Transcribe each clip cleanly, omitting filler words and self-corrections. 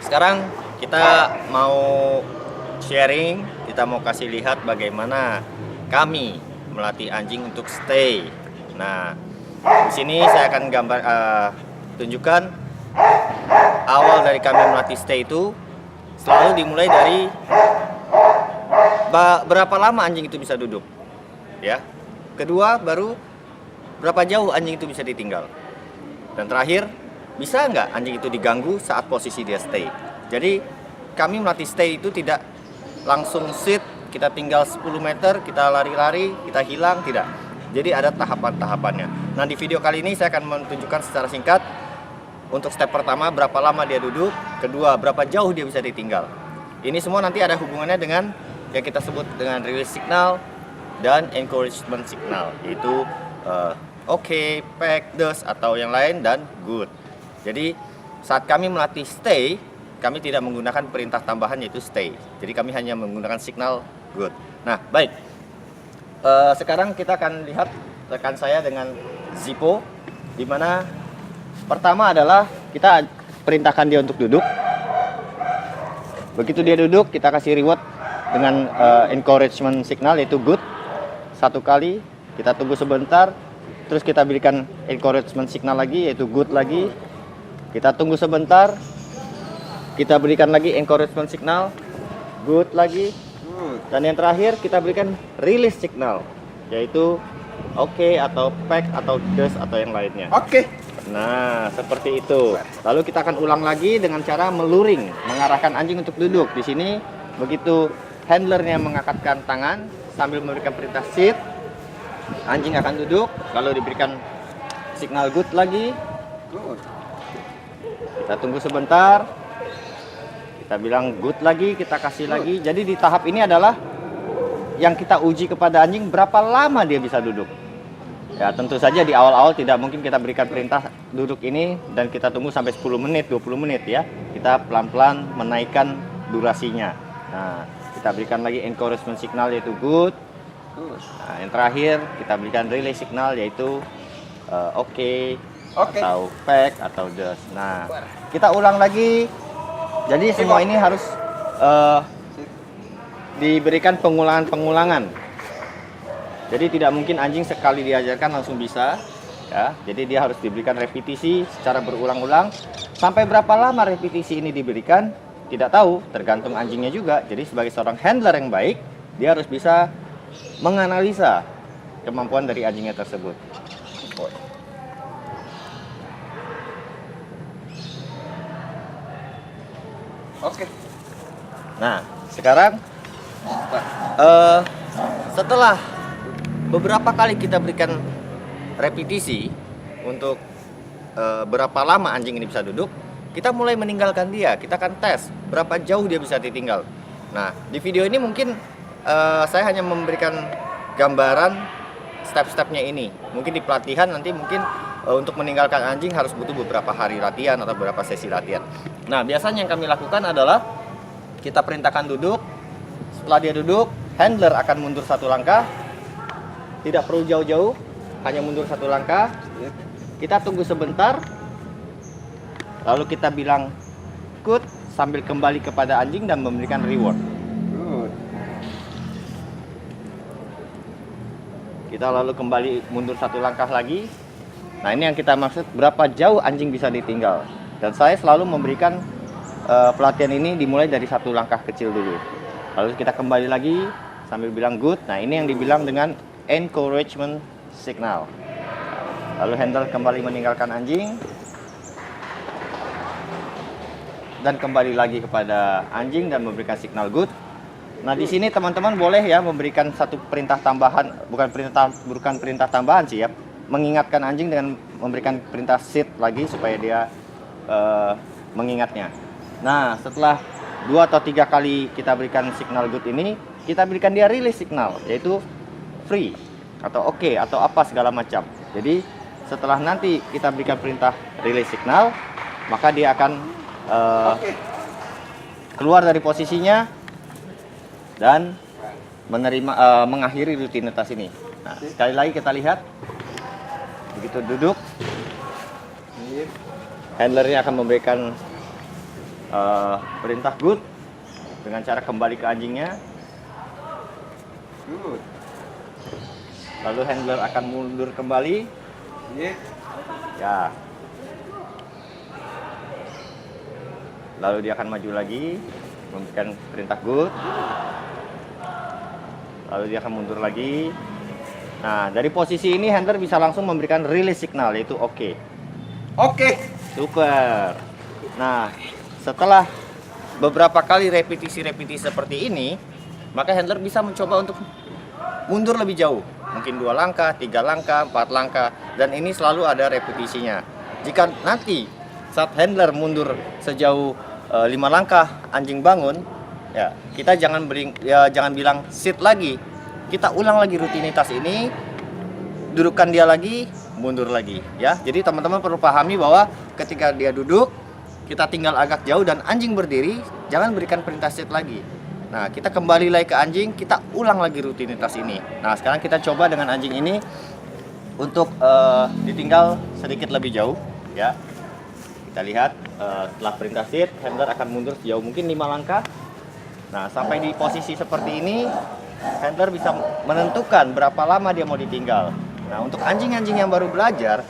Sekarang kita mau sharing, kita mau kasih lihat bagaimana kami melatih anjing untuk stay. Nah, di sini saya akan tunjukkan awal dari kami melatih stay itu selalu dimulai dari berapa lama anjing itu bisa duduk, ya. Kedua, baru berapa jauh anjing itu bisa ditinggal. Dan terakhir, bisa nggak anjing itu diganggu saat posisi dia stay. Jadi kami melatih stay itu tidak langsung sit, kita tinggal 10 meter, kita lari-lari, kita hilang, tidak. Jadi ada tahapan-tahapannya. Nah, di video kali ini saya akan menunjukkan secara singkat untuk step pertama berapa lama dia duduk, kedua berapa jauh dia bisa ditinggal. Ini semua nanti ada hubungannya dengan yang kita sebut dengan release signal dan encouragement signal, yaitu okay, pack, does, atau yang lain, dan good. Jadi saat kami melatih stay, kami tidak menggunakan perintah tambahan yaitu stay. Jadi kami hanya menggunakan signal good. Nah, baik. Sekarang kita akan lihat rekan saya dengan Zippo, di mana pertama adalah kita perintahkan dia untuk duduk. Begitu dia duduk, kita kasih reward dengan encouragement signal yaitu good. Satu kali, kita tunggu sebentar, terus kita berikan encouragement signal lagi yaitu good lagi. Kita tunggu sebentar, kita berikan lagi encouragement signal, good lagi. Dan yang terakhir kita berikan release signal, yaitu okay atau pack atau does atau yang lainnya. Oke. Nah, seperti itu. Lalu kita akan ulang lagi dengan cara meluring, mengarahkan anjing untuk duduk. Di sini begitu handlernya mengangkatkan tangan sambil memberikan perintah sit, anjing akan duduk, lalu diberikan signal good lagi. Kita tunggu sebentar, kita bilang good lagi, kita kasih lagi. Jadi di tahap ini adalah yang kita uji kepada anjing berapa lama dia bisa duduk. Ya, tentu saja di awal-awal tidak mungkin kita berikan perintah duduk ini dan kita tunggu sampai 10 menit, 20 menit ya. Kita pelan-pelan menaikkan durasinya. Nah, kita berikan lagi encouragement signal yaitu good. Nah, yang terakhir kita berikan relay signal yaitu okay, atau pack atau does. Nah, kita ulang lagi. Jadi semua ini harus diberikan pengulangan-pengulangan. Jadi tidak mungkin anjing sekali diajarkan langsung bisa, ya. Jadi dia harus diberikan repetisi secara berulang-ulang. Sampai berapa lama repetisi ini diberikan? Tidak tahu, tergantung anjingnya juga. Jadi sebagai seorang handler yang baik, dia harus bisa menganalisa kemampuan dari anjingnya tersebut. Oke. Nah, sekarang setelah beberapa kali kita berikan repetisi untuk berapa lama anjing ini bisa duduk, kita mulai meninggalkan dia. Kita akan tes berapa jauh dia bisa ditinggal. Nah, di video ini mungkin saya hanya memberikan gambaran step-stepnya ini. Mungkin di pelatihan nanti mungkin untuk meninggalkan anjing harus butuh beberapa hari latihan atau beberapa sesi latihan. Nah, biasanya yang kami lakukan adalah kita perintahkan duduk. Setelah dia duduk, handler akan mundur satu langkah. Tidak perlu jauh-jauh, hanya mundur satu langkah. Kita tunggu sebentar. Lalu kita bilang good sambil kembali kepada anjing dan memberikan reward. Kita lalu kembali mundur satu langkah lagi. Nah, ini yang kita maksud berapa jauh anjing bisa ditinggal. Dan saya selalu memberikan pelatihan ini dimulai dari satu langkah kecil dulu. Lalu kita kembali lagi sambil bilang good. Nah, ini yang dibilang dengan encouragement signal. Lalu handler kembali meninggalkan anjing. Dan kembali lagi kepada anjing dan memberikan signal good. Nah, di sini teman-teman boleh ya memberikan satu perintah tambahan, bukan perintah tambahan sih ya. Mengingatkan anjing dengan memberikan perintah sit lagi supaya dia mengingatnya. Nah, setelah 2 atau 3 kali kita berikan signal good ini, kita berikan dia release signal, yaitu free atau okay atau apa segala macam. Jadi setelah nanti kita berikan perintah release signal, maka dia akan keluar dari posisinya dan menerima mengakhiri rutinitas ini. Nah, sekali lagi kita lihat. Begitu duduk, handlernya akan memberikan perintah good dengan cara kembali ke anjingnya. Good. Lalu handler akan mundur kembali. Yeah. Ya. Lalu dia akan maju lagi, memberikan perintah good. Lalu dia akan mundur lagi. Nah, dari posisi ini handler bisa langsung memberikan release signal, yaitu oke. Oke. Super. Nah, setelah beberapa kali repetisi-repetisi seperti ini, maka handler bisa mencoba untuk mundur lebih jauh. Mungkin 2 langkah, 3 langkah, 4 langkah. Dan ini selalu ada repetisinya. Jika nanti saat handler mundur sejauh 5 langkah, anjing bangun, ya kita jangan bilang sit lagi. Kita ulang lagi rutinitas ini, dudukkan dia lagi, mundur lagi, ya. Jadi teman-teman perlu pahami bahwa ketika dia duduk, kita tinggal agak jauh dan anjing berdiri, jangan berikan perintah sit lagi. Nah, kita kembali lagi ke anjing, kita ulang lagi rutinitas ini. Nah, sekarang kita coba dengan anjing ini untuk ditinggal sedikit lebih jauh, ya. Kita lihat setelah perintah sit, handler akan mundur sejauh mungkin 5 langkah. Nah, sampai di posisi seperti ini, handler bisa menentukan berapa lama dia mau ditinggal. Nah, untuk anjing-anjing yang baru belajar,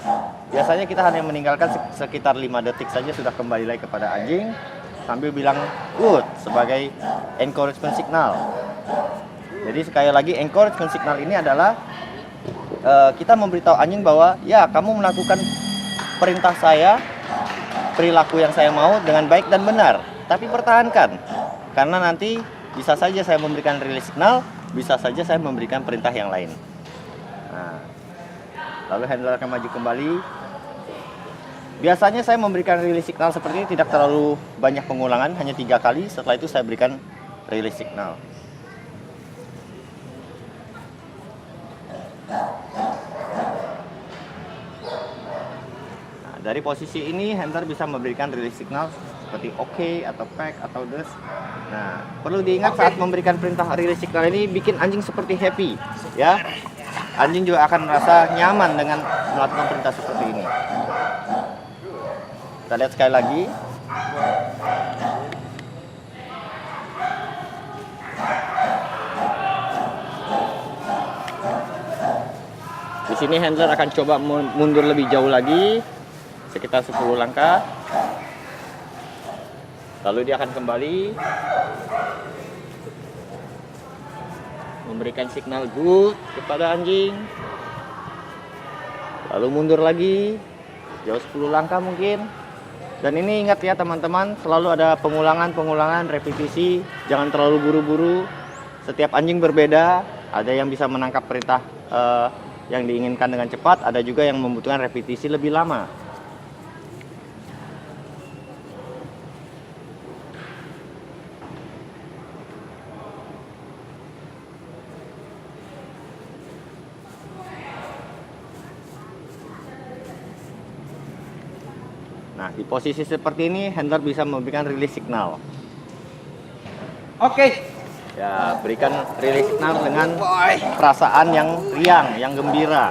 biasanya kita hanya meninggalkan sekitar 5 detik saja sudah kembali lagi kepada anjing sambil bilang good sebagai encouragement signal. Jadi sekali lagi encouragement signal ini adalah kita memberitahu anjing bahwa ya kamu melakukan perintah saya, perilaku yang saya mau dengan baik dan benar, tapi pertahankan. Karena nanti bisa saja saya memberikan release signal, bisa saja saya memberikan perintah yang lain. Nah, lalu handler akan maju kembali. Biasanya saya memberikan release signal seperti ini tidak terlalu banyak pengulangan, hanya 3 kali. Setelah itu saya berikan release signal. Nah, dari posisi ini handler bisa memberikan release signal seperti oke atau pack atau des. Nah, perlu diingat saat memberikan perintah release signal ini bikin anjing seperti happy, ya. Anjing juga akan merasa nyaman dengan melakukan perintah seperti ini. Kita lihat sekali lagi. Di sini handler akan coba mundur lebih jauh lagi, sekitar 10 langkah. Lalu dia akan kembali memberikan signal good kepada anjing. Lalu mundur lagi jauh 10 langkah mungkin. Dan ini ingat ya teman-teman, selalu ada pengulangan, repetisi. Jangan terlalu buru-buru. Setiap anjing berbeda. Ada yang bisa menangkap perintah yang diinginkan dengan cepat, ada juga yang membutuhkan repetisi lebih lama. Nah, di posisi seperti ini handler bisa memberikan release signal. Oke. Ya, berikan release signal dengan perasaan yang riang, yang gembira.